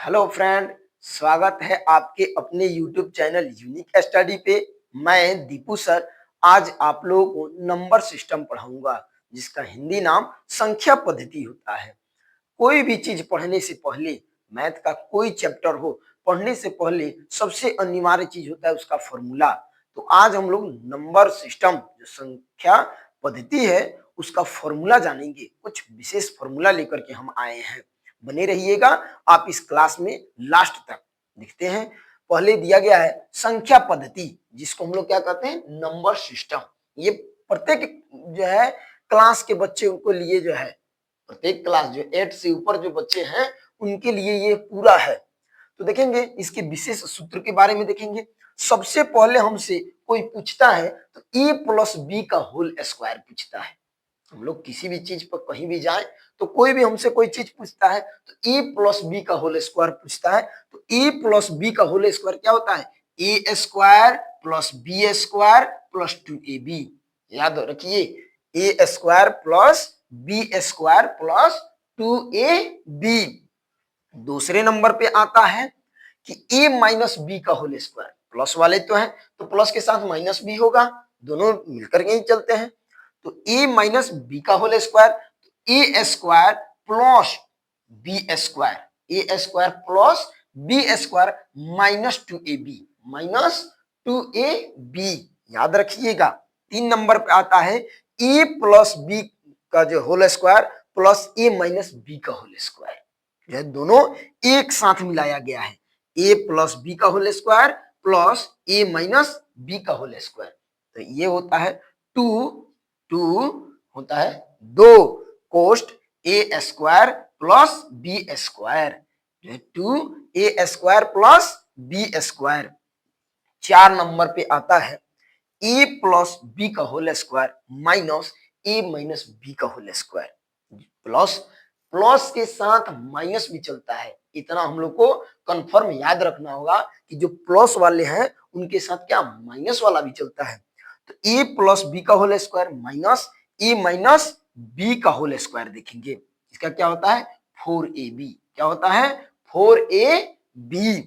Hello friend, स्वागत है आपके अपने YouTube चैनल यूनिक स्टडी पे। मैं दीपू सर आज आप लोगों को नंबर सिस्टम पढ़ाऊंगा, जिसका हिंदी नाम संख्या पद्धति होता है। कोई भी चीज पढ़ने से पहले, मैथ का कोई चैप्टर हो, पढ़ने से पहले सबसे अनिवार्य चीज होता है उसका फॉर्मूला। तो आज हम लोग नंबर सिस्टम जो संख्या पद्धति है उसका फॉर्मूला जानेंगे। कुछ विशेष फॉर्मूला लेकर के हम आए हैं। बने रहिएगा आप इस क्लास में लास्ट तक। देखते हैं, पहले दिया गया है संख्या पद्धति, जिसको हम लोग क्या कहते हैं, नंबर सिस्टम। ये प्रत्येक जो है क्लास के बच्चे को लिए जो है, प्रत्येक क्लास जो 8 से ऊपर जो बच्चे हैं उनके लिए ये पूरा है। तो देखेंगे इसके विशेष सूत्र के बारे में देखेंगे। सबसे पहले हमसे कोई पूछता है तो ए प्लस बी का होल स्क्वायर पूछता है। हम लोग किसी भी चीज पर कहीं भी जाए तो कोई भी हमसे कोई चीज पूछता है तो ए प्लस बी का होल स्क्वायर पूछता है। तो ए प्लस बी का होल स्क्वायर क्या होता है, A square plus B square plus 2ab। याद रखिए, A square plus B square plus 2ab। दूसरे नंबर पे आता है कि ए माइनस बी का होल स्क्वायर, प्लस वाले तो है तो प्लस के साथ माइनस भी होगा, दोनों मिलकर के ही चलते हैं। तो ए माइनस बी का होल स्क्वायर, ए स्क्वायर प्लस बी स्क्वायर, ए square plus B square minus 2ab, minus 2ab। याद रखिएगा। 3 नंबर पे आता है ए प्लस बी का जो whole square plus A minus B का होल स्क्वायर। यह दोनों एक साथ मिलाया गया है, ए प्लस बी का whole square plus A minus B का होल स्क्वायर। तो ये होता है 2 होता है 2 कोष्ट A square plus B square, 2 square plus B square. 4 number पे आता है ए प्लस बी का whole square minus A minus B का होल स्क्वायर। प्लस प्लस के साथ माइनस भी चलता है, इतना हम लोग को कंफर्म याद रखना होगा कि जो प्लस वाले हैं उनके साथ क्या माइनस वाला भी चलता है। तो ए प्लस बी का whole square minus A minus B का होल स्क्वायर देखेंगे, इसका क्या होता है 4ab। क्या होता है 4ab।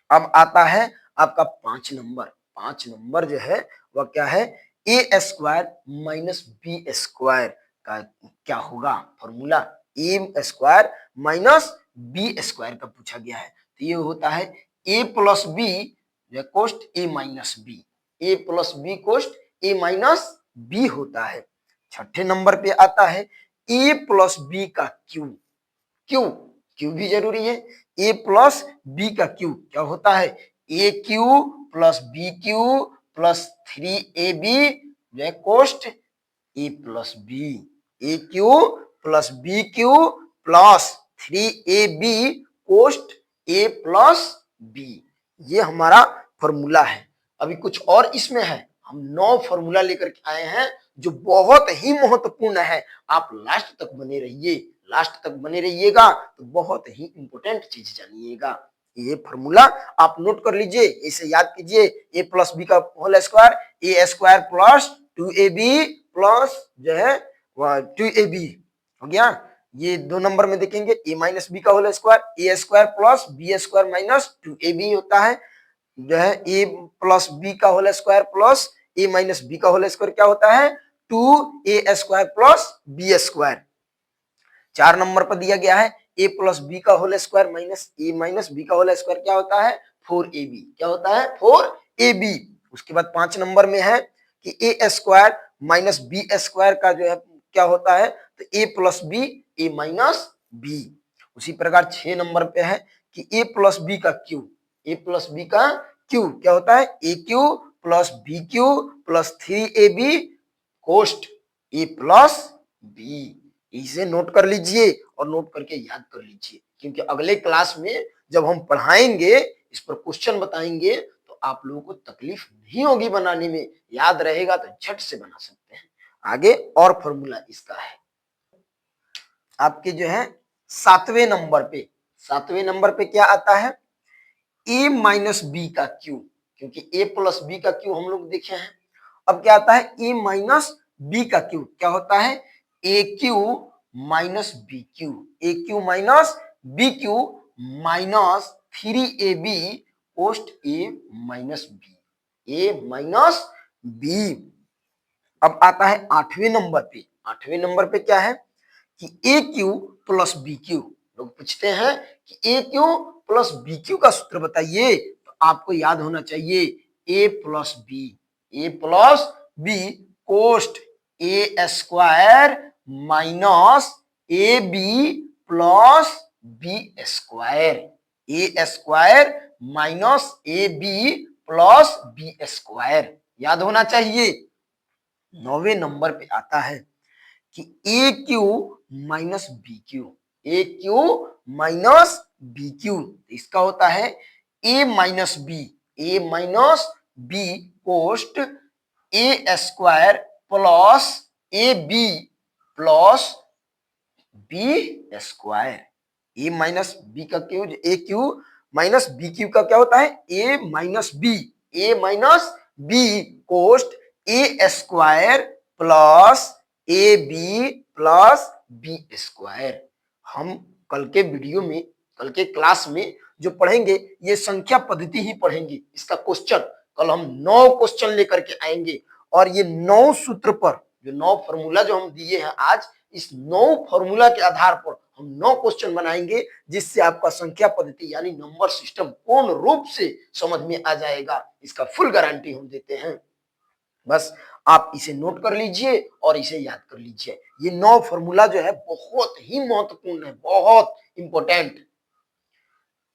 अब आता है आपका 5 नंबर। 5 नंबर जो है वह क्या है, A square minus B square का क्या होगा फॉर्मूला, ए स्क्वायर माइनस बी स्क्वायर का पूछा गया है। तो ये होता है A plus B कोष्ट A minus b, a plus B कोष्ट A minus B होता है। 6 नंबर पे आता है ए प्लस बी का क्यू। क्यू क्यू भी जरूरी है, ए प्लस बी का क्यू क्या होता है, ए cube plus B cube plus 3ab कोष्ट A plus B, A cube plus B cube plus 3ab कोष्ट ए प्लस बी। ये हमारा फॉर्मूला है। अभी कुछ और इसमें है, हम 9 फॉर्मूला लेकर के आए हैं जो बहुत ही महत्वपूर्ण है। आप लास्ट तक बने रहिए, लास्ट तक बने रहिएगा तो बहुत ही इंपॉर्टेंट चीज जानिएगा। ये फॉर्मूला आप नोट कर लीजिए, इसे याद कीजिए। ए प्लस बी का होल स्क्वायर, ए स्क्वायर प्लस 2ab प्लस जो है 2ab हो गया। ये 2 नंबर में देखेंगे ए माइनस बी का होल स्क्वायर, ए square plus B square minus 2ab होता है। जो है ए प्लस बी का whole square plus A minus B का होल स्क्वायर क्या होता है 2a square plus B square. 4 number पर दिया गया है ए प्लस बी का whole square minus A minus B का होल स्क्वायर क्या होता है 4ab। क्या होता है 4ab। उसके बाद 5 नंबर में है कि A square minus B square का जो है क्या होता है तो A plus B A minus B. उसी प्रकार 6 नंबर पे है कि ए प्लस बी का क्यू, ए प्लस बी का क्यू क्या होता है ए cube plus B cube plus 3ab कोष्ट ए प्लस बी। इसे नोट कर लीजिए और नोट करके याद कर लीजिए, क्योंकि अगले क्लास में जब हम पढ़ाएंगे, इस पर क्वेश्चन बताएंगे तो आप लोगों को तकलीफ नहीं होगी बनाने में, याद रहेगा तो झट से बना सकते हैं। आगे और फॉर्मूला इसका है आपके जो है 7वें नंबर पे। 7वें नंबर पे क्या आता है ए माइनस बी का क्यू, क्योंकि ए प्लस बी का क्यू हम लोग देखे हैं। अब क्या आता है ए माइनस बी का क्यू क्या होता है ए cube minus b cube, a cube minus b cube minus 3ab कोस्ट a minus b, a minus b। अब आता है 8वें नंबर पे। 8वें नंबर पे क्या है कि a cube plus B cube. लोग पूछते हैं कि a cube plus B cube का सूत्र बताइए, तो आपको याद होना चाहिए a plus B. A plus b कोस्ट a square minus a b plus B square. A square minus a b plus B square याद होना चाहिए। 9वें नंबर पे आता है कि a cube minus b cube. A cube minus b cube, इसका होता है a minus b. A minus b कोस्ट a square plus a b plus B square. A minus B का cube, a cube minus b cube का क्या होता है a minus b. A minus b कोस्ट a square plus a b plus B square. हम कल के video में, कल के क्लास में जो पढ़ेंगे ये संख्या पद्धति ही पढ़ेंगे। इसका क्वेश्चन कल हम 9 क्वेश्चन लेकर के आएंगे और ये 9 सूत्र पर, जो 9 फॉर्मूला जो हम दिए हैं आज, इस 9 फॉर्मूला के आधार पर हम 9 क्वेश्चन बनाएंगे, जिससे आपका संख्या पद्धति यानी नंबर सिस्टम पूर्ण रूप से समझ में आ जाएगा। इसका फुल गारंटी हम देते हैं। बस आप इसे नोट कर लीजिए और इसे याद कर लीजिए। ये 9 फॉर्मूला जो है बहुत ही महत्वपूर्ण है, बहुत इंपॉर्टेंट।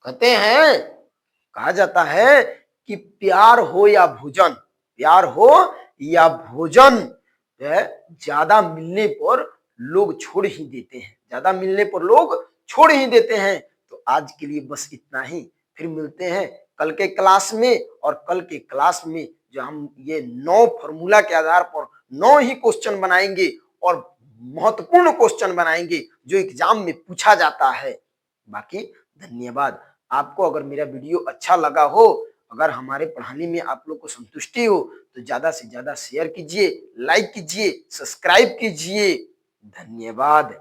कहते हैं, कहा जाता है कि प्यार हो या भोजन, प्यार हो या भोजन ज्यादा मिलने पर लोग छोड़ ही देते हैं, ज्यादा मिलने पर लोग छोड़ ही देते हैं। तो आज के लिए बस इतना ही, फिर मिलते हैं कल के क्लास में। और कल के क्लास में जो हम ये 9 फॉर्मूला के आधार पर 9 ही क्वेश्चन बनाएंगे और महत्वपूर्ण क्वेश्चन बनाएंगे जो एग्जाम में पूछा जाता है। बाकी धन्यवाद। आपको अगर मेरा वीडियो अच्छा लगा हो, अगर हमारे पढ़ाने में आप लोग को संतुष्टि हो, तो ज्यादा से ज्यादा शेयर कीजिए, लाइक कीजिए, सब्सक्राइब कीजिए। धन्यवाद।